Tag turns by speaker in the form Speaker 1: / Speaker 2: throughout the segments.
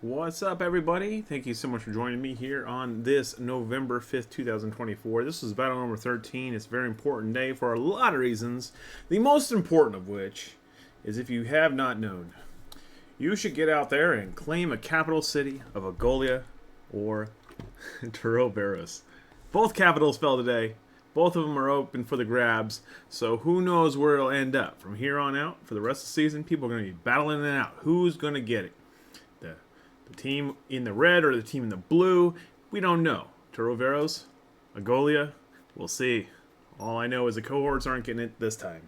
Speaker 1: What's up, everybody? Thank you so much for joining me here on this November 5th, 2024. This is battle number 13. It's a very important day for a lot of reasons. The most important of which is, if you have not known, you should get out there and claim a capital city of Agolia or Turoveros. Both capitals fell today. Both of them are open for the grabs, so who knows where it'll end up. From here on out, for the rest of the season, people are going to be battling it out. Who's going to get it? The team in the red or the team in the blue? We don't know. Turoveros, Agolia, we'll see. All I know is the cohorts aren't getting it this time.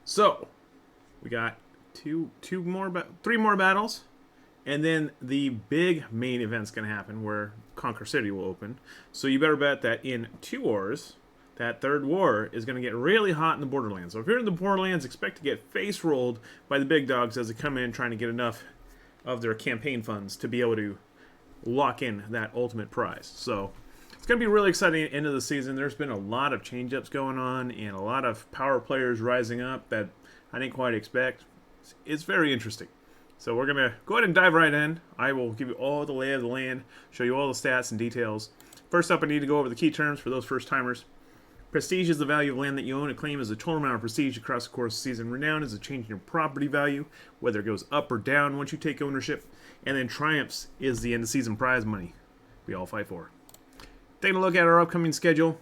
Speaker 1: So, we got three more battles, and then the big main event's going to happen where Conqueror City will open. So you better bet that in 2 wars, that third war is going to get really hot in the Borderlands. So if you're in the Borderlands, expect to get face rolled by the big dogs as they come in trying to get enough of their campaign funds to be able to lock in that ultimate prize. So it's going to be really exciting at the end of the season. There's been a lot of change-ups going on and a lot of power players rising up that I didn't quite expect. It's very interesting. So we're going to go ahead and dive right in. I will give you all the lay of the land, show you all the stats and details. First up, I need to go over the key terms for those first-timers. Prestige is the value of land that you own. A claim is the total amount of prestige across the course of the season. Renown is a change in your property value, whether it goes up or down once you take ownership. And then Triumphs is the end-of-season prize money we all fight for. Taking a look at our upcoming schedule.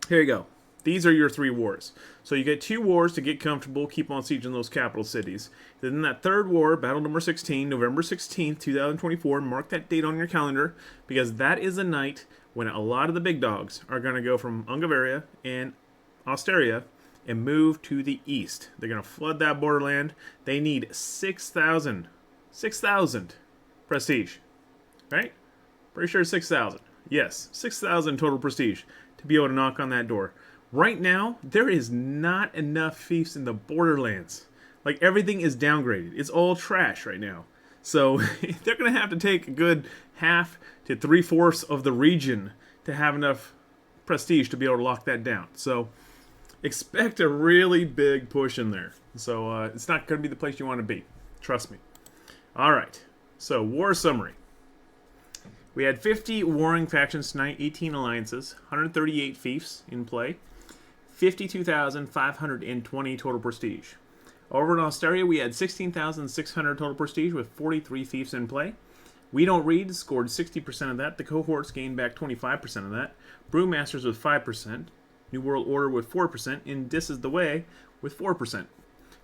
Speaker 1: Here you go. These are your 3 wars. So you get 2 wars to get comfortable, keep on sieging those capital cities. Then that third war, battle number 16, November 16th, 2024, mark that date on your calendar, because that is the night when a lot of the big dogs are going to go from Ungaveria and Osteria and move to the east. They're going to flood that borderland. They need 6,000 prestige, right? Pretty sure 6,000. Yes, 6,000 total prestige to be able to knock on that door. Right now, there is not enough fiefs in the Borderlands. Like, everything is downgraded. It's all trash right now. So they're going to have to take a good half to 3/4 of the region to have enough prestige to be able to lock that down. So expect a really big push in there. So it's not going to be the place you want to be. Trust me. All right. So war summary. We had 50 warring factions tonight, 18 alliances, 138 fiefs in play, 52,520 total prestige. Over in Osteria, we had 16,600 total prestige with 43 fiefs in play. We Don't Read scored 60% of that. The cohorts gained back 25% of that. Brewmasters with 5%. New World Order with 4%. And This Is the Way with 4%.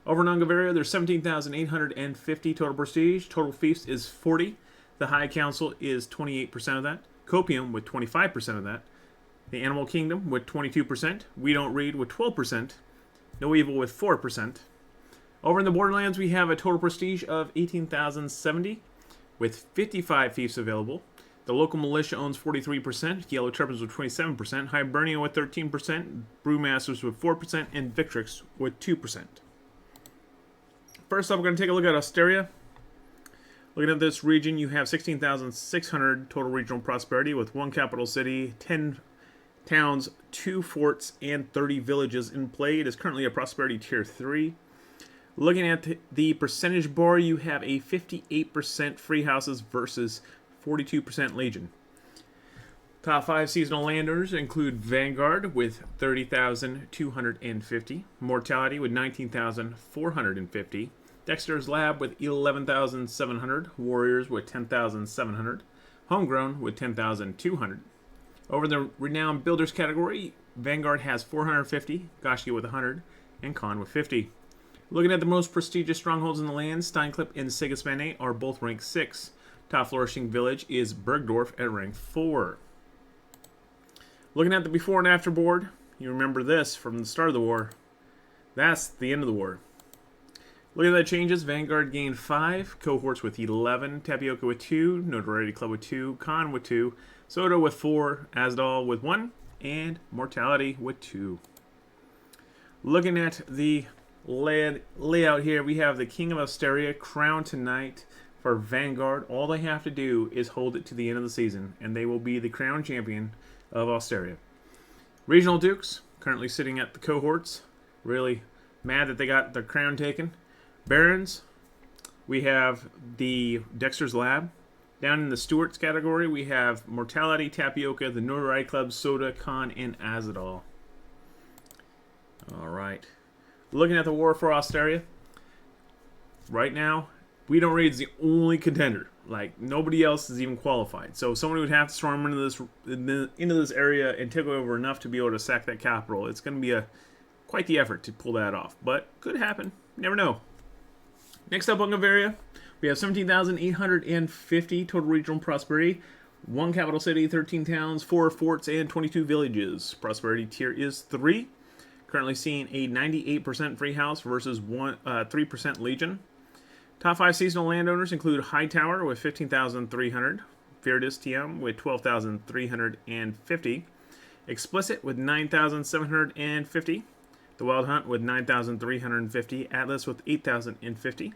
Speaker 1: Over in Ungaveria, there's 17,850 total prestige. Total fiefs is 40. The High Council is 28% of that. Copium with 25% of that. The Animal Kingdom with 22%. We Don't Read with 12%. No Evil with 4%. Over in the Borderlands, we have a total prestige of 18,070 with 55 fiefs available. The local militia owns 43%, Yellow Turbans with 27%, Hibernia with 13%, Brewmasters with 4%, and Victrix with 2%. First up, we're going to take a look at Osteria. Looking at this region, you have 16,600 total regional prosperity with 1 capital city, 10 towns, 2 forts, and 30 villages in play. It is currently a prosperity tier 3. Looking at the percentage bar, you have a 58% free houses versus 42% Legion. Top 5 seasonal landowners include Vanguard with 30,250, Mortality with 19,450, Dexter's Lab with 11,700, Warriors with 10,700, Homegrown with 10,200. Over the Renowned Builders category, Vanguard has 450, Gashia with 100, and Khan with 50. Looking at the most prestigious strongholds in the land, Steinklipp and Sigismund are both ranked 6. Top flourishing village is Bergdorf at rank 4. Looking at the before and after board, you remember this from the start of the war. That's the end of the war. Look at the changes. Vanguard gained 5, cohorts with 11, Tapioca with 2, Notoriety Club with 2, Khan with 2, Soda with 4, Asdal with 1, and Mortality with 2. Looking at the layout here, we have the King of Osteria crowned tonight for Vanguard. All they have to do is hold it to the end of the season, and they will be the crown champion of Osteria. Regional Dukes, currently sitting at the cohorts, really mad that they got their crown taken. Barons, we have the Dexter's Lab. Down in the Stewart's category, we have Mortality, Tapioca, the Notoriety Club, Soda, Con, and Azadol. All right. Looking at the War for Australia, right now, We Don't Raid is the only contender. Like, nobody else is even qualified. So someone would have to storm into this area and take over enough to be able to sack that capital. It's going to be quite the effort to pull that off. But could happen. You never know. Next up on Bavaria, we have 17,850 total regional prosperity, 1 capital city, 13 towns, 4 forts, and 22 villages. Prosperity tier is 3. Currently seeing a 98% free house versus 3% legion. Top 5 seasonal landowners include Hightower with 15,300, Virdis TM with 12,350, Explicit with 9,750, The Wild Hunt with 9,350, Atlas with 8,050.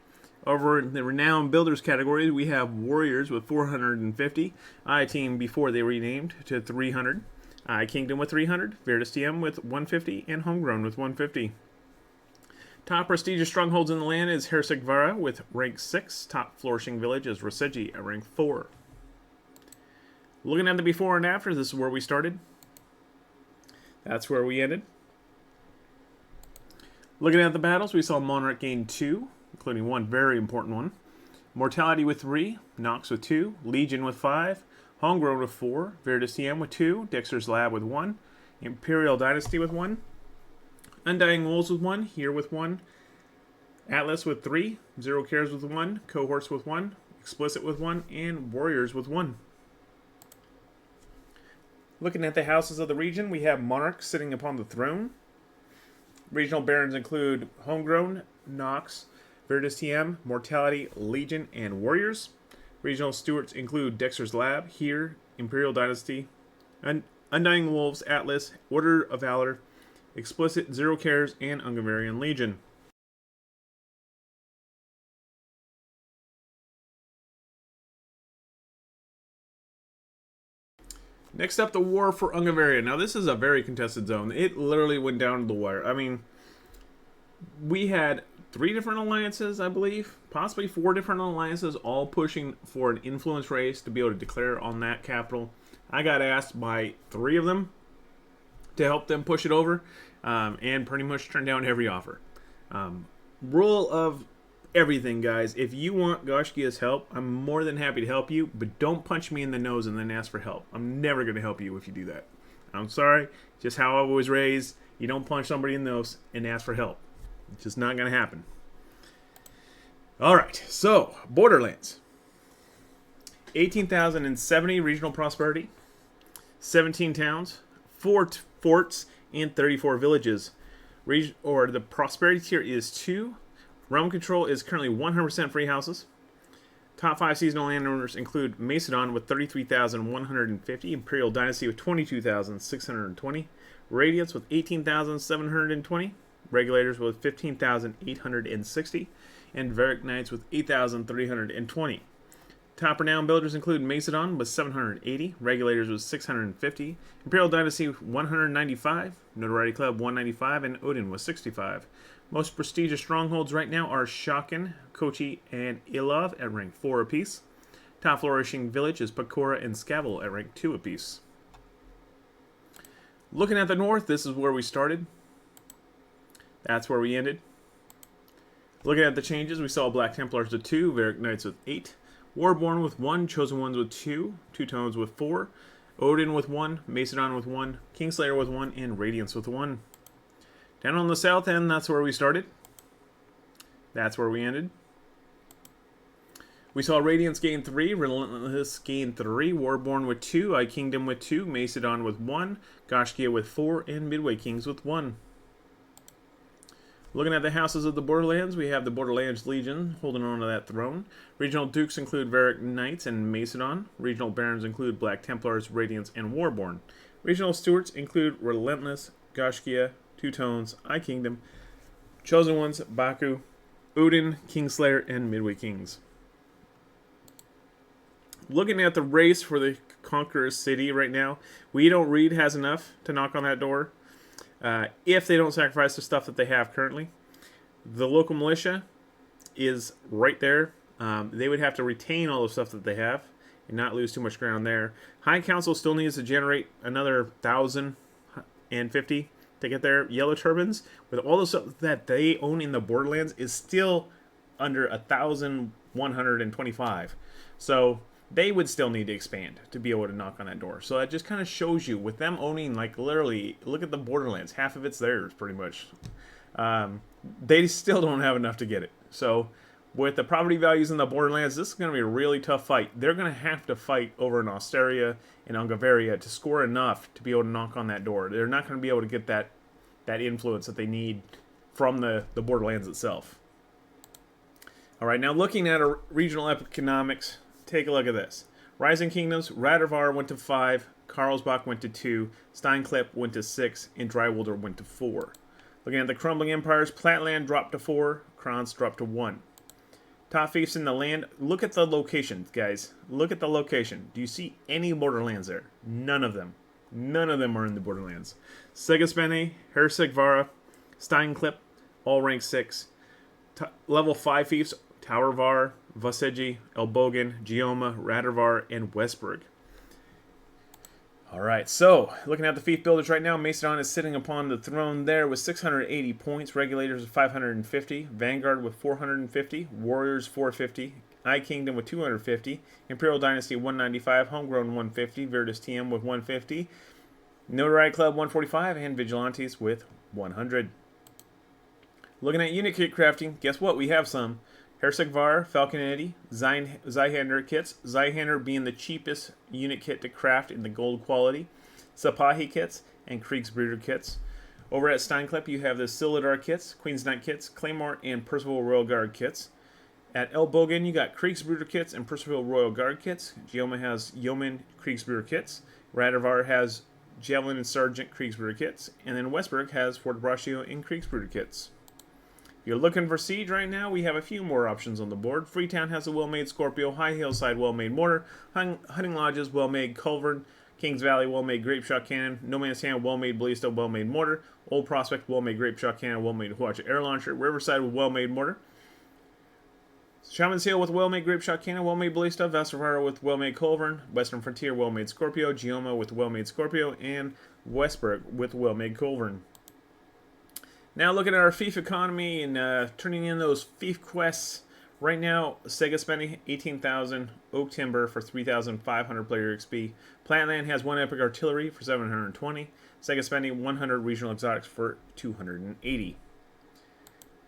Speaker 1: Over in the Renowned Builders category, we have Warriors with 450, I-Team before they renamed to 300, I-Kingdom with 300, Virdis TM with 150, and Homegrown with 150. Top prestigious strongholds in the land is Herceg-Vara with rank 6. Top flourishing village is Rosegi at rank 4. Looking at the before and after, this is where we started. That's where we ended. Looking at the battles, we saw Monarch gain 2, including one very important one. Mortality with 3, Nox with 2, Legion with 5, Homegrown with 4, Virdis TM with 2, Dexter's Lab with 1, Imperial Dynasty with 1, Undying Wolves with 1, here with 1, Atlas with 3, Zero Cares with 1, Cohorts with 1, Explicit with 1, and Warriors with 1. Looking at the houses of the region, we have Monarch sitting upon the throne. Regional barons include Homegrown, Nox, Virdis TM, Mortality, Legion, and Warriors. Regional stewards include Dexter's Lab, here, Imperial Dynasty, Undying Wolves, Atlas, Order of Valor, Explicit, Zero Cares, and Ungavarian Legion. Next up, the War for Ungavaria. Now, this is a very contested zone. It literally went down to the wire. I mean, we had 3 different alliances, I believe, possibly 4 different alliances, all pushing for an influence race to be able to declare on that capital. I got asked by 3 of them to help them push it over, and pretty much turned down every offer. Rule of everything, guys. If you want Goshkia's help, I'm more than happy to help you, but don't punch me in the nose and then ask for help. I'm never going to help you if you do that. I'm sorry, just how I was raised. You don't punch somebody in the nose and ask for help. It's just not going to happen. Alright, so, Borderlands. 18,070 regional prosperity, 17 towns, 4 forts, and 34 villages. The prosperity tier is 2. Realm control is currently 100% free houses. Top 5 seasonal landowners include Macedon with 33,150, Imperial Dynasty with 22,620, Radiance with 18,720, Regulators with 15,860, and Varric Knights with 8,320. Top renowned builders include Macedon with 780, Regulators with 650, Imperial Dynasty 195, Notoriety Club 195, and Odin with 65. Most prestigious strongholds right now are Shakin, Kochi, and Ilov at rank 4 apiece. Top flourishing village is Pakora and Skavel at rank 2 apiece. Looking at the north, this is where we started. That's where we ended. Looking at the changes, we saw Black Templars with 2, Varric Knights with 8, Warborn with 1, Chosen Ones with 2, Two Tones with 4, Odin with 1, Macedon with 1, Kingslayer with 1, and Radiance with 1. Down on the south end, that's where we started. That's where we ended. We saw Radiance gain 3, Relentless gain 3, Warborn with 2, I-Kingdom with 2, Macedon with 1, Goshkia with 4, and Midway Kings with 1. Looking at the houses of the Borderlands, we have the Borderlands Legion holding on to that throne. Regional Dukes include Varric Knights and Macedon. Regional Barons include Black Templars, Radiance, and Warborn. Regional Stewards include Relentless, Goshkia, Two Tones, I-Kingdom, Chosen Ones, Baku, Odin, Kingslayer, and Midway Kings. Looking at the race for the Conqueror city right now, We Don't Read has enough to knock on that door. If they don't sacrifice the stuff that they have currently. The local militia is right there. They would have to retain all the stuff that they have and not lose too much ground there. High Council still needs to generate another 1,050 to get there. Yellow Turbans, with all the stuff that they own in the Borderlands, is still under 1,125. So they would still need to expand to be able to knock on that door. So that just kind of shows you, with them owning, like, literally, look at the Borderlands. Half of it's theirs, pretty much. They still don't have enough to get it. So with the property values in the Borderlands, this is going to be a really tough fight. They're going to have to fight over in Osteria and Ungavaria to score enough to be able to knock on that door. They're not going to be able to get that influence that they need from the Borderlands itself. All right, now looking at a regional economics, take a look at this. Rising Kingdoms, Radovar went to 5, Karlsbach went to 2, Steinklepp went to 6, and Drywolder went to 4. Looking at the crumbling empires, Platland dropped to 4, Kranz dropped to 1. Top fiefs in the land, look at the location, guys. Look at the location. Do you see any Borderlands there? None of them. None of them are in the Borderlands. Sigisbene, Herceg-Vara, Steinklepp, all rank 6. Level 5 fiefs, Towervar, Vaseji, Elbogen, Gioma, Radovar, and Westburg. Alright, so, looking at the fief builders right now, Macedon is sitting upon the throne there with 680 points, Regulators with 550, Vanguard with 450, Warriors 450, I Kingdom with 250, Imperial Dynasty 195, Homegrown 150, Virtus TM with 150, Notoriety Club 145, and Vigilantes with 100. Looking at unit kit crafting, guess what? We have some. Herceg-Var, Falconetti, Zweihander kits, Zweihander being the cheapest unit kit to craft in the gold quality, Sapahi kits, and Kriegsbrüder kits. Over at Steinklepp, you have the Silidar kits, Queen's Knight kits, Claymore, and Percival Royal Guard kits. At Elbogen, you got Kriegsbrüder kits and Percival Royal Guard kits. Gioma has Yeoman Kriegsbrüder kits. Radovar has Javelin and Sergeant Kriegsbrüder kits. And then Westburg has Fort Braccio and Kriegsbrüder kits. If you're looking for siege right now, we have a few more options on the board. Freetown has a well-made Scorpio, High Hillside well-made mortar, Hunting Lodges well-made culverin, Kings Valley well-made grape shot cannon, No Man's Hand well-made ballista, well-made mortar, Old Prospect well-made grape shot cannon, well-made Huacha air launcher, Riverside with well-made mortar, Shaman's Hill with well-made grape shot cannon, well-made ballista, Vastavara with well-made culverin, Western Frontier well-made Scorpio, Gioma with well-made Scorpio, and Westburg with well-made culverin. Now looking at our fief economy and turning in those fief quests. Right now, Sega spending 18,000, Oak Timber for 3,500 player XP. Platland has 1 epic artillery for 720. Sega spending 100 regional exotics for 280.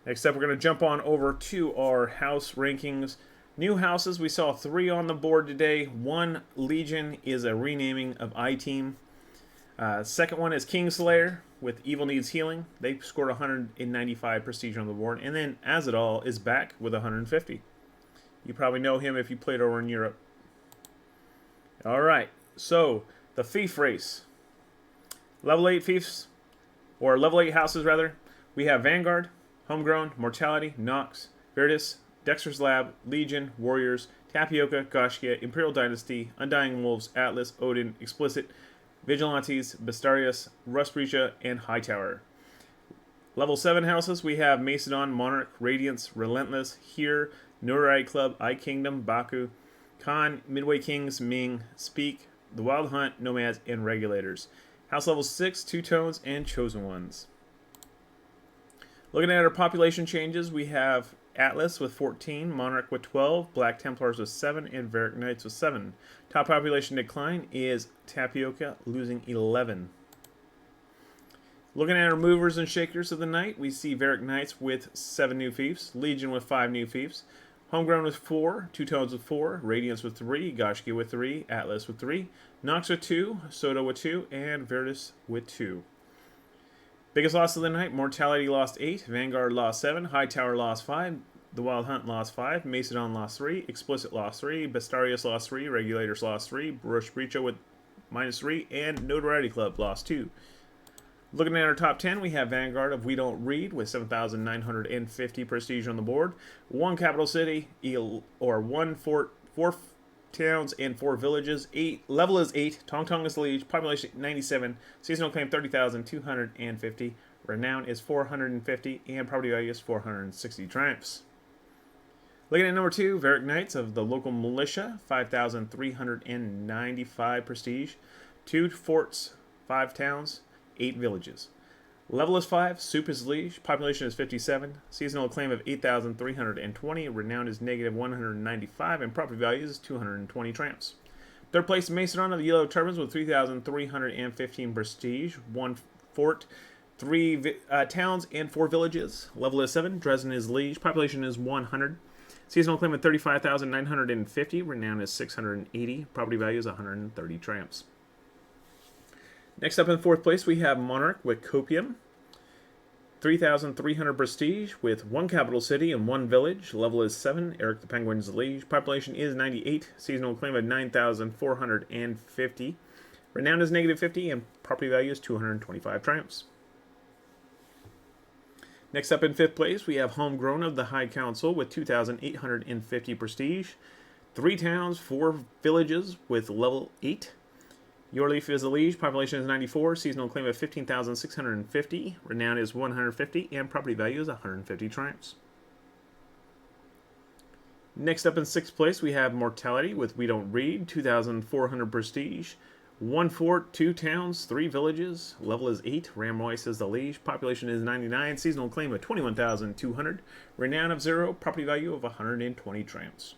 Speaker 1: Next up, we're going to jump on over to our house rankings. New houses, we saw 3 on the board today. 1 Legion is a renaming of I-Team. Second one is Kingslayer with Evil Needs Healing. They scored 195 prestige on the board. And then Azadal is back with 150. You probably know him if you played over in Europe. Alright, so the fief race. Level 8 fiefs, or level 8 houses rather. We have Vanguard, Homegrown, Mortality, Nox, Virtus, Dexter's Lab, Legion, Warriors, Tapioca, Goshkia, Imperial Dynasty, Undying Wolves, Atlas, Odin, Explicit, Vigilantes, Bestarius, Rustbreacha, and Hightower. Level 7 houses, we have Macedon, Monarch, Radiance, Relentless, Here, Notoriety Club, I Kingdom, Baku, Khan, Midway Kings, Ming, Speak, The Wild Hunt, Nomads, and Regulators. House level 6, Two Tones, and Chosen Ones. Looking at our population changes, we have Atlas with 14, Monarch with 12, Black Templars with 7, and Varric Knights with 7. Top population decline is Tapioca, losing 11. Looking at our movers and shakers of the night, we see Varric Knights with 7 new fiefs, Legion with 5 new fiefs, Homegrown with 4, Two Tones with 4, Radiance with 3, Goshki with 3, Atlas with 3, Nox with 2, Soda with 2, and Virtus with 2. Biggest loss of the night, Mortality lost 8, Vanguard lost 7, Hightower lost 5, The Wild Hunt lost 5, Macedon lost 3, Explicit lost 3, Bestarius lost 3, Regulators lost 3, Rustbreacha with -3, and Notoriety Club lost 2. Looking at our top 10, we have Vanguard of We Don't Read with 7,950 prestige on the board, 1 capital city, or 1 fort, 4 towns, and 4 villages. Level is 8, Tong Tong is the liege, population 97, seasonal claim 30,250, renown is 450, and property value is 460 triumphs. Looking at number 2, Varric Knights of the local militia, 5,395 prestige, 2 forts, 5 towns, 8 villages. Level is 5, soup is liege, population is 57, seasonal acclaim of 8,320, renown is negative 195, and property value is 220 tramps. Third place, Macedon of the Yellow Turbans with 3,315 prestige, 1 fort, 3 towns, and 4 villages. Level is 7, Dresden is liege, population is 100. Seasonal claim of 35,950, renown is 680, property value is 130 tramps. Next up in 4th place, we have Monarch with Copium. 3,300 prestige with 1 capital city and 1 village. Level is 7. Eric the Penguin is the liege. Population is 98. Seasonal claim of 9,450. Renown is negative 50 and property value is 225 tramps. Next up in 5th place, we have Homegrown of the High Council with 2,850 prestige. 3 towns, 4 villages with level 8. Your Leaf is the liege, population is 94, seasonal claim of 15,650, renown is 150, and property value is 150 tramps. Next up in 6th place, we have Mortality with We Don't Read, 2,400 prestige, 1 fort, 2 towns, 3 villages, level is 8, Ramroyce is the liege, population is 99, seasonal claim of 21,200, renown of 0, property value of 120 tramps.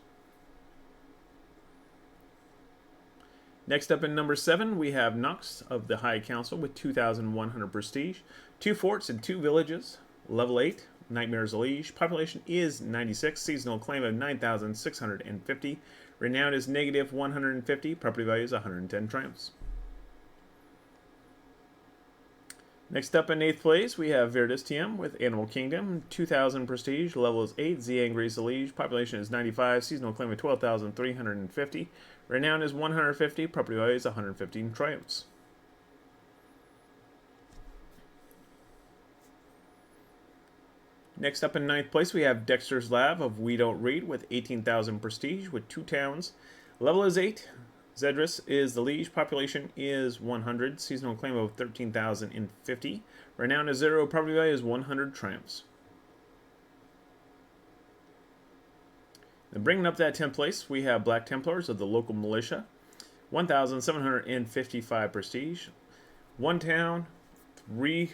Speaker 1: Next up in number 7, we have Nox of the High Council with 2,100 prestige, 2 forts and 2 villages, level 8, Nightmare's liege, population is 96, seasonal claim of 9,650, renown is negative 150, property value is 110 tramps. Next up in 8th place, we have Verdus TM with Animal Kingdom, 2,000 prestige, level is 8, Ziangri is the liege, population is 95, seasonal claim of 12,350, renown is 150, property value is 115 tramps. Next up in 9th place, we have Dexter's Lab of We Don't Read with 18,000 prestige with 2 towns, level is 8, Zedrus is the liege, population is 100, seasonal claim of 13,050, renown is 0, property value is 100 tramps. Then bringing up that 10th place, we have Black Templars of the local militia, 1,755 prestige, 1 town, 1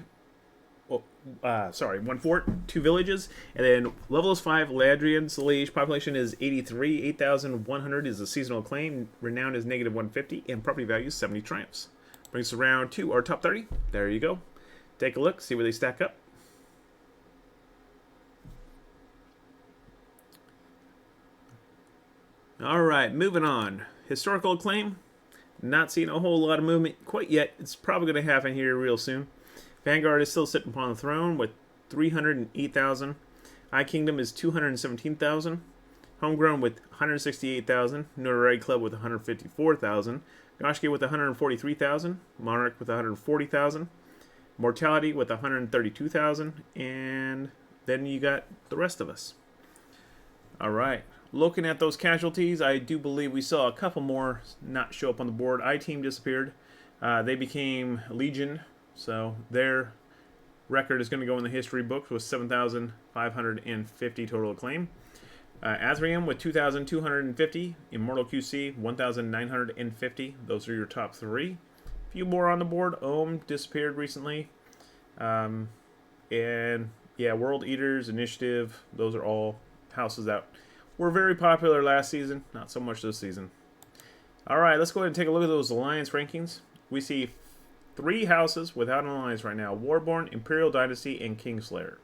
Speaker 1: fort, 2 villages, and then level is 5, Ladrian's liege, population is 83, 8,100 is the seasonal claim, renown is negative 150, and property value is 70 tramps. Brings us around to our top 30. There you go. Take a look, see where they stack up. Alright, moving on. Historical acclaim. Not seeing a whole lot of movement quite yet. It's probably going to happen here real soon. Vanguard is still sitting upon the throne with 308,000. High Kingdom is 217,000. Homegrown with 168,000. Notoriety Club with 154,000. Goshki with 143,000. Monarch with 140,000. Mortality with 132,000. And then you got the rest of us. Alright. Looking at those casualties, I do believe we saw a couple more not show up on the board. I-Team disappeared. They became Legion, so their record is going to go in the history books with 7,550 total acclaim. Azrium with 2,250. Immortal QC, 1,950. Those are your top 3. A few more on the board. Ohm disappeared recently. And, yeah, World Eaters, Initiative, those are all houses that were very popular last season, not so much this season. Alright, let's go ahead and take a look at those alliance rankings. We see 3 houses without an alliance right now. Warborn, Imperial Dynasty, and Kingslayer.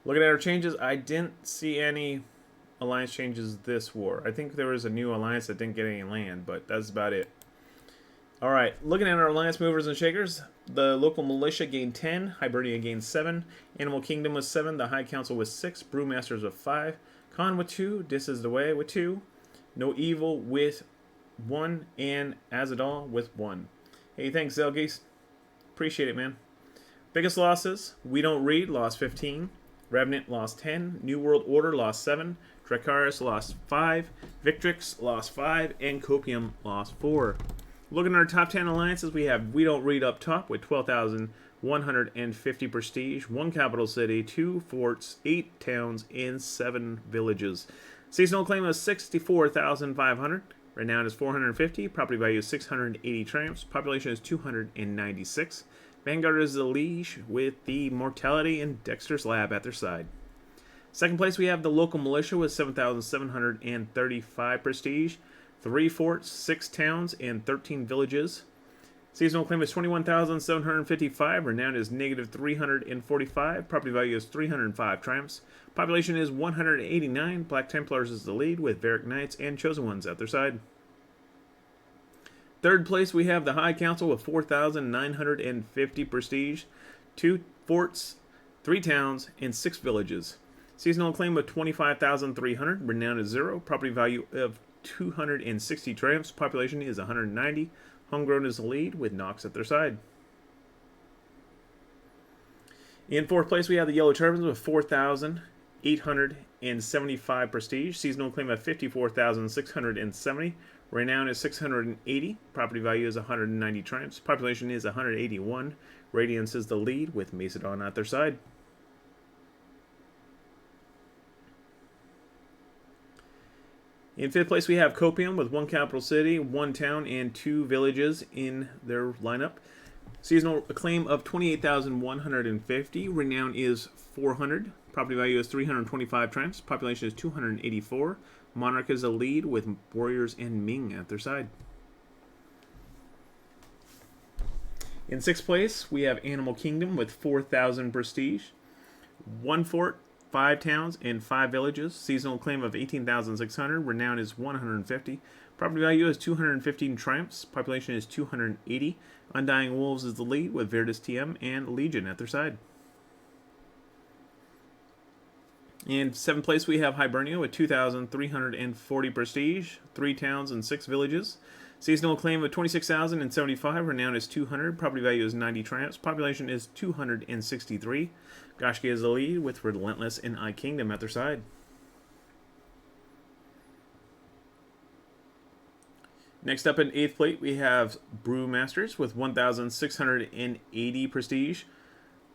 Speaker 1: Looking at our changes, I didn't see any alliance changes this war. I think there was a new alliance that didn't get any land, but that's about it. Alright, looking at our alliance movers and shakers, the local militia gained 10, Hibernia gained 7, Animal Kingdom was 7, the High Council was 6, Brewmasters with 5, Khan with 2, This Is the Way with 2, No Evil with 1, and Azadal with 1. Hey, thanks, Zelgeese. Appreciate it, man. Biggest losses, We Don't Read, lost 15, Revenant lost 10, New World Order lost 7, Dracarys lost 5, Victrix lost 5, and Copium lost 4. Looking at our top 10 alliances, we have We Don't Read up top with 12,100 150 prestige, 1 capital city, 2 forts, 8 towns, and 7 villages. Seasonal claim of 64,500. Renown is 450. Property value is 680 triumphs. Population is 296. Vanguard is the liege with the Mortality and Dexter's Lab at their side. Second place, we have the local militia with 7,735 prestige, 3 forts, 6 towns, and 13 villages. Seasonal claim is 21,755. Renown is negative 345. Property value is 305 triumphs. Population is 189. Black Templars is the lead with Varric Knights and Chosen Ones at their side. Third place, we have the High Council with 4,950 prestige, 2 forts, 3 towns, and 6 villages. Seasonal claim of 25,300. Renown is 0. Property value of 260 triumphs. Population is 190. Homegrown is the lead with Nox at their side. In fourth place, we have the Yellow Turbans with 4,875 prestige. Seasonal claim of 54,670. Renown is 680. Property value is 190 triumphs. Population is 181. Radiance is the lead with Macedon at their side. In fifth place, we have Copium with 1 capital city, 1 town, and 2 villages in their lineup. Seasonal claim of 28,150. Renown is 400. Property value is 325 triumphs. Population is 284. Monarch is a lead with Warriors and Ming at their side. In sixth place, we have Animal Kingdom with 4,000 prestige, 1 fort, 5 towns, and 5 villages. Seasonal claim of 18,600. Renown is 150. Property value is 215 triumphs. Population is 280. Undying Wolves is the lead with Verdus TM and Legion at their side. In seventh place, we have Hibernia with 2,340 prestige, 3 towns, and 6 villages. Seasonal claim of 26,075. Renown is 200. Property value is 90 triumphs. Population is 263. Gashki is the lead with Relentless and I Kingdom at their side. Next up in 8th place, we have Brewmasters with 1,680 prestige,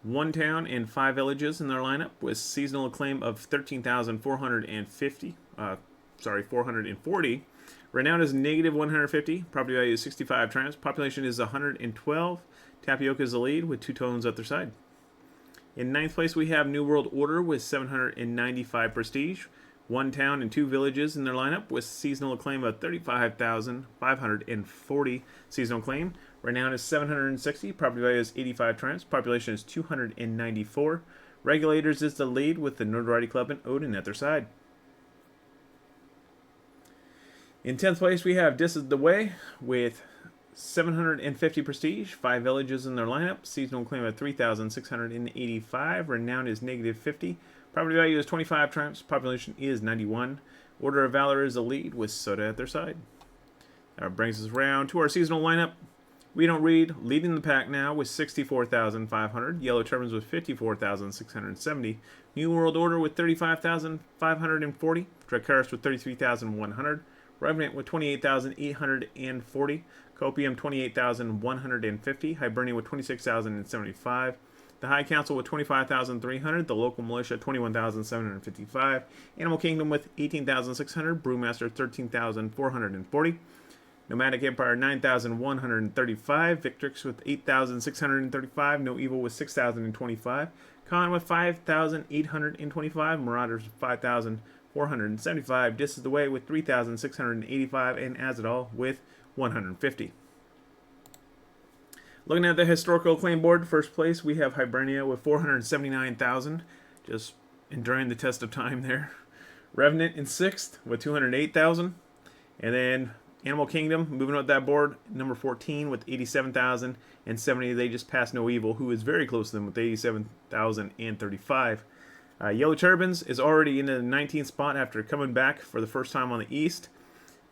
Speaker 1: 1 town and 5 villages in their lineup with seasonal acclaim of 440. Renown is negative 150. Property value is 65 triumphs. Population is 112. Tapioca is the lead with 2 tones at their side. In 9th place, we have New World Order with 795 prestige, 1 town and 2 villages in their lineup with seasonal acclaim of 35,540 seasonal acclaim. Renown is 760. Property value is 85 triumphs. Population is 294. Regulators is the lead with the Notoriety Club and Odin at their side. In 10th place, we have This Is the Way with 750 prestige, 5 villages in their lineup. Seasonal claim of 3,685. Renown is negative 50. Property value is 25 triumphs. Population is 91. Order of Valor is the lead with Soda at their side. That brings us around to our seasonal lineup. We Don't Read, leading the pack now with 64,500. Yellow Turbans with 54,670. New World Order with 35,540. Dracarys with 33,100. Revenant with 28,840. Copium 28,150. Hibernia with 26,075. The High Council with 25,300. The Local Militia 21,755. Animal Kingdom with 18,600. Brewmaster 13,440. Nomadic Empire 9,135. Victrix with 8,635. No Evil with 6,025. Khan with 5,825. Marauders with 5,475. This Is the Way with 3,685. And As It All with 150. Looking at the historical acclaim board, first place we have Hibernia with 479,000, just enduring the test of time there. Revenant in 6th with 208,000, and then Animal Kingdom moving up that board, number 14 with 87,000 and 70. They just passed No Evil, who is very close to them with 87,035. Yellow Turbans is already in the 19th spot after coming back for the first time on the East.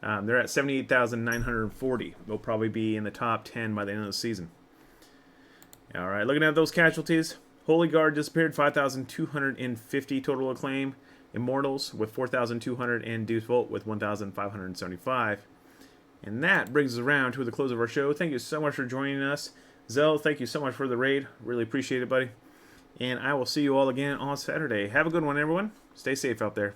Speaker 1: They're at 78,940. They'll probably be in the top 10 by the end of the season. All right, looking at those casualties. Holy Guard disappeared, 5,250 total acclaim. Immortals with 4,200 and Deuce Volt with 1,575. And that brings us around to the close of our show. Thank you so much for joining us. Zell, thank you so much for the raid. Really appreciate it, buddy. And I will see you all again on Saturday. Have a good one, everyone. Stay safe out there.